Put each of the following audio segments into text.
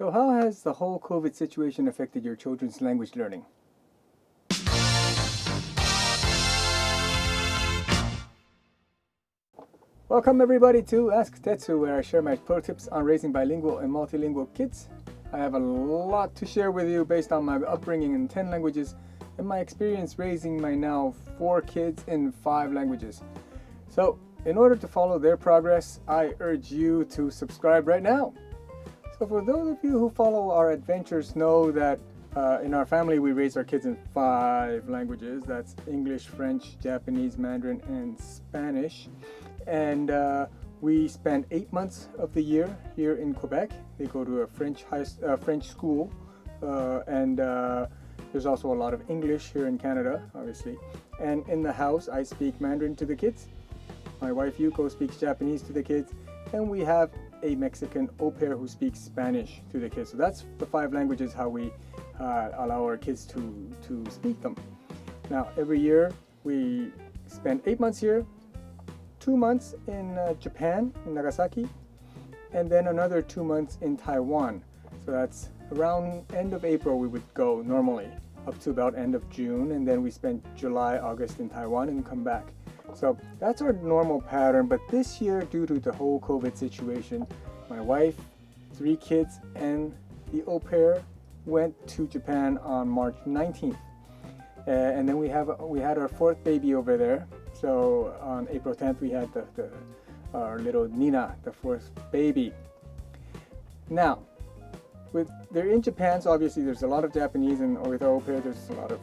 So how has the whole COVID situation affected your children's language learning? Welcome everybody to AskTetsu, where I share my pro tips on raising bilingual and multilingual kids. I have a lot to share with you based on my upbringing in 10 languages and my experience raising my now 4 kids in 5 languages. So, in order to follow their progress, I urge you to subscribe right now. So for those of you who follow our adventures know that in our family we raise our kids in 5 languages. That's English, French, Japanese, Mandarin, and Spanish. And we spend 8 months of the year here in Quebec. They go to a French school, and there's also a lot of English here in Canada, obviously. And in the house, I speak Mandarin to the kids. My wife Yuko speaks Japanese to the kids, and we have a Mexican au pair who speaks Spanish to the kids. So that's the 5 languages how we allow our kids to speak them. Now, every year we spend 8 months here, 2 months in Japan, in Nagasaki, and then another 2 months in Taiwan. So that's around end of April we would go normally, up to about end of June, and then we spend July, August in Taiwan and come back. So that's our normal pattern, but this year, due to the whole COVID situation, my wife, 3 kids, and the au pair went to Japan on March 19th. And then we had our 4th baby over there. So on April 10th, we had our little Nina, the 4th baby. Now, they're in Japan, so obviously there's a lot of Japanese, and with our au pair, there's a lot of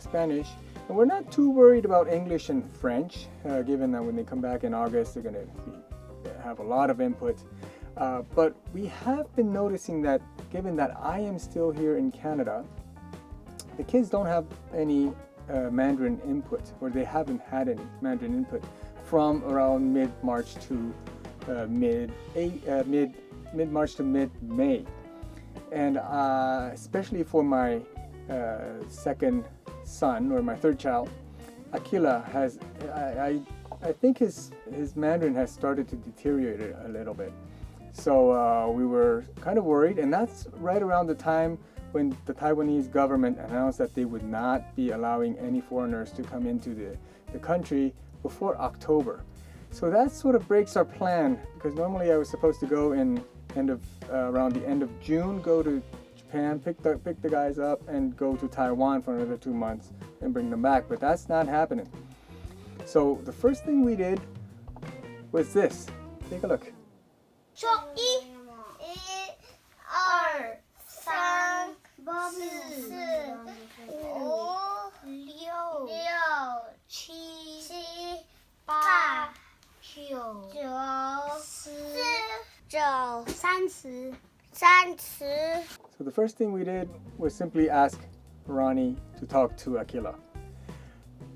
Spanish. And we're not too worried about English and French, given that when they come back in August, they're going to have a lot of input. But we have been noticing that, given that I am still here in Canada, the kids don't have any Mandarin input, or they haven't had any Mandarin input from around mid-March to mid-March to mid-May. And especially for my second son, or my 3rd child, Akila I think his Mandarin has started to deteriorate a little bit. So we were kind of worried, and that's right around the time when the Taiwanese government announced that they would not be allowing any foreigners to come into the country before October. So that sort of breaks our plan, because normally I was supposed to go in around the end of June, go to Japan, pick the guys up, and go to Taiwan for another 2 months and bring them back, but that's not happening. So the first thing we did was this. Take a look. 说1、2、3、4、5、6、7、8、9、10、30。So the first thing we did was simply ask Ronnie to talk to Akila.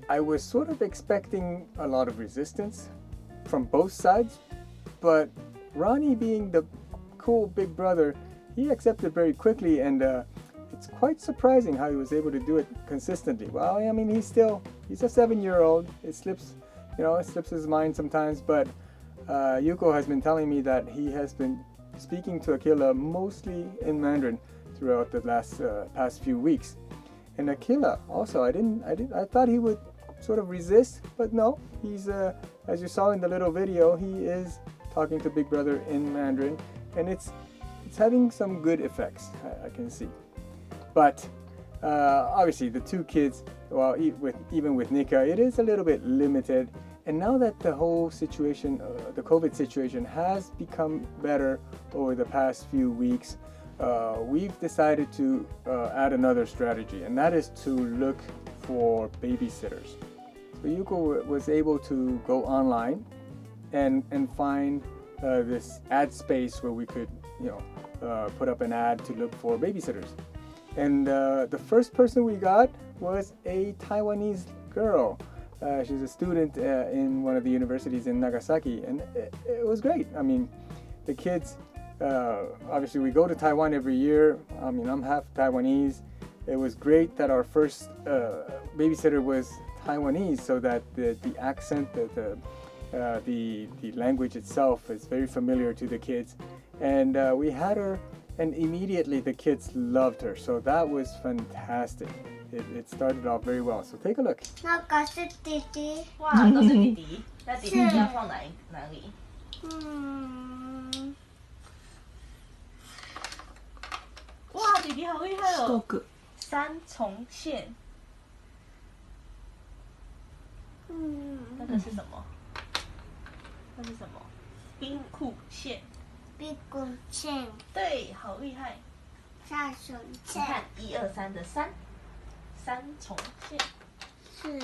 I was sort of expecting a lot of resistance from both sides, but Ronnie, being the cool big brother, he accepted very quickly, and it's quite surprising how he was able to do it consistently. Well, I mean, he's a 7-year-old. It slips his mind sometimes, but Yuko has been telling me that he has been speaking to Akila mostly in Mandarin throughout the past few weeks. And Akila also, I thought he would sort of resist, but no, he's as you saw in the little video, he is talking to Big Brother in Mandarin, and it's having some good effects, I can see. But obviously the 2 kids, well, even with Nika, it is a little bit limited. And now that the whole situation, the COVID situation, has become better over the past few weeks, we've decided to add another strategy, and that is to look for babysitters. So Yuko was able to go online and find this ad space where we could, put up an ad to look for babysitters. And the first person we got was a Taiwanese girl. She's a student in one of the universities in Nagasaki, and it was great. I mean, the kids, obviously we go to Taiwan every year. I mean, I'm half Taiwanese. It was great that our first babysitter was Taiwanese, so that the accent, the language itself is very familiar to the kids. And we had her And immediately the kids loved her, so that was fantastic. It started off very well. So take a look. 那个是弟弟。哇，都是弟弟。那弟弟要放哪里？哇，弟弟好厉害哦！三重线。那个是什么？那是什么？冰库线。冰库线。对，好厉害。三重线。你看1、2、3的3，三重线。是。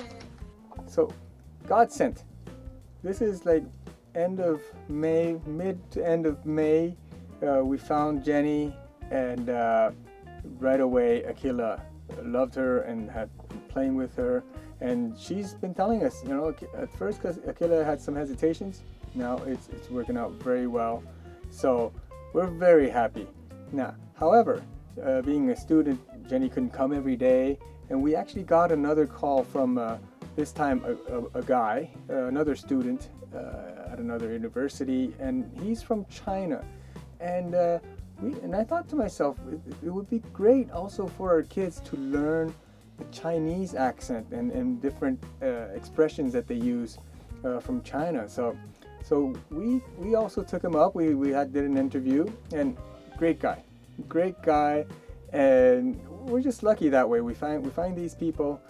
So, God sent. This is like end of May, mid to end of May. We found Jenny, and right away Akila loved her and had been playing with her. And she's been telling us, you know, at first because Akila had some hesitations, now it's working out very well. So we're very happy. Now, however, being a student, Jenny couldn't come every day, and we actually got another call from this time a guy, another student at another university, and he's from China. And I thought to myself, it would be great also for our kids to learn the Chinese accent and different expressions that they use from China. So we also took him up. We did an interview, and great guy, and we're just lucky that way. We find these people,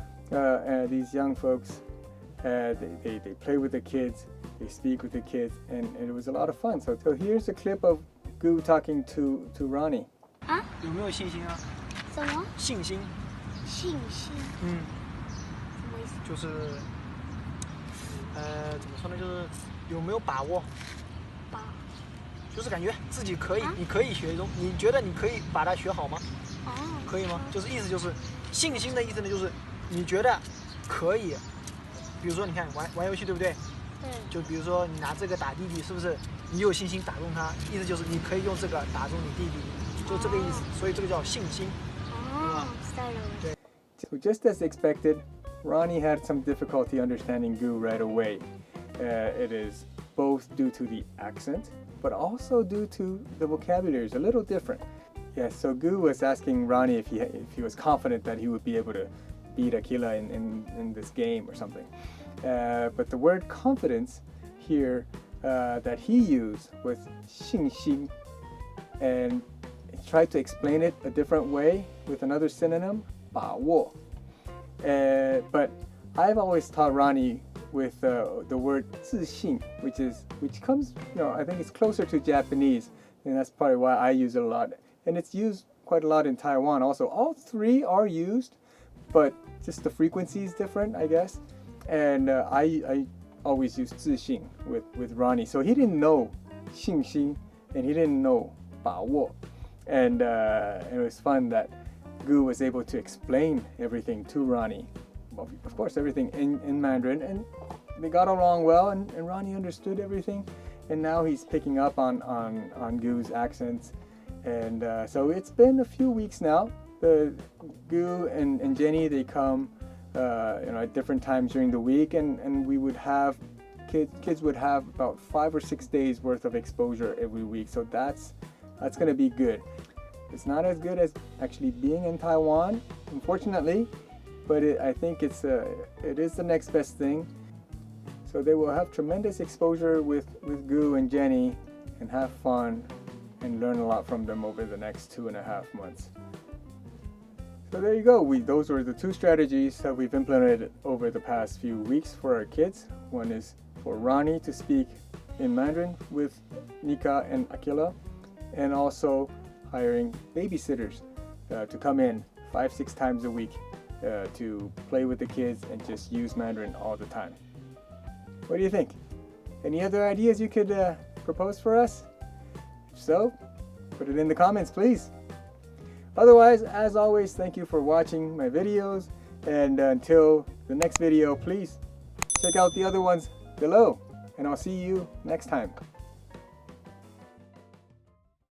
these young folks. They play with the kids, they speak with the kids, and it was a lot of fun. So here's a clip of Gu talking to Ronnie. 有没有信心啊？什么？信心。信心。什么意思？就是，怎么说呢？就是有没有把握？就是感觉自己可以，你可以学中，你觉得你可以把它学好吗？可以吗？就是意思就是信心的意思呢，就是你觉得可以。比如说，你看玩游戏对不对？对。就比如说你拿这个打弟弟，是不是你有信心打中他？意思就是你可以用这个打中你弟弟，就这个意思。所以这个叫信心。知道了。对。So just as expected, Ronnie had some difficulty understanding Gu right away. It is both due to the accent, but also due to the vocabulary is a little different. Yes, so Gu was asking Ronnie if he was confident that he would be able to beat Akila in this game or something. But the word confidence here that he used was 信心, and he tried to explain it a different way with another synonym, 把握. But I've always taught Ronnie with the word 自信, which comes, I think it's closer to Japanese, and that's probably why I use it a lot. And it's used quite a lot in Taiwan also. All three are used, but just the frequency is different, I guess. And I always use 自信 with Ronnie. So he didn't know 信心 and he didn't know 把握. And it was fun that Gu was able to explain everything to Ronnie. Well, of course, everything in Mandarin, and they got along well, and Ronnie understood everything. And now he's picking up on Gu's accents. And so it's been a few weeks now. Gu and Jenny, they come at different times during the week, and we would have kids would have about 5 or 6 days worth of exposure every week. So that's going to be good. It's not as good as actually being in Taiwan, unfortunately, but I think it is the next best thing. So they will have tremendous exposure with Gu and Jenny, and have fun and learn a lot from them over the next 2.5 months. So there you go. Those were the 2 strategies that we've implemented over the past few weeks for our kids. One is for Ronnie to speak in Mandarin with Nika and Akila, and also hiring babysitters to come in 5-6 times a week to play with the kids and just use Mandarin all the time. What do you think? Any other ideas you could propose for us? If so, put it in the comments, please. Otherwise, as always, thank you for watching my videos, and until the next video, please check out the other ones below, and I'll see you next time.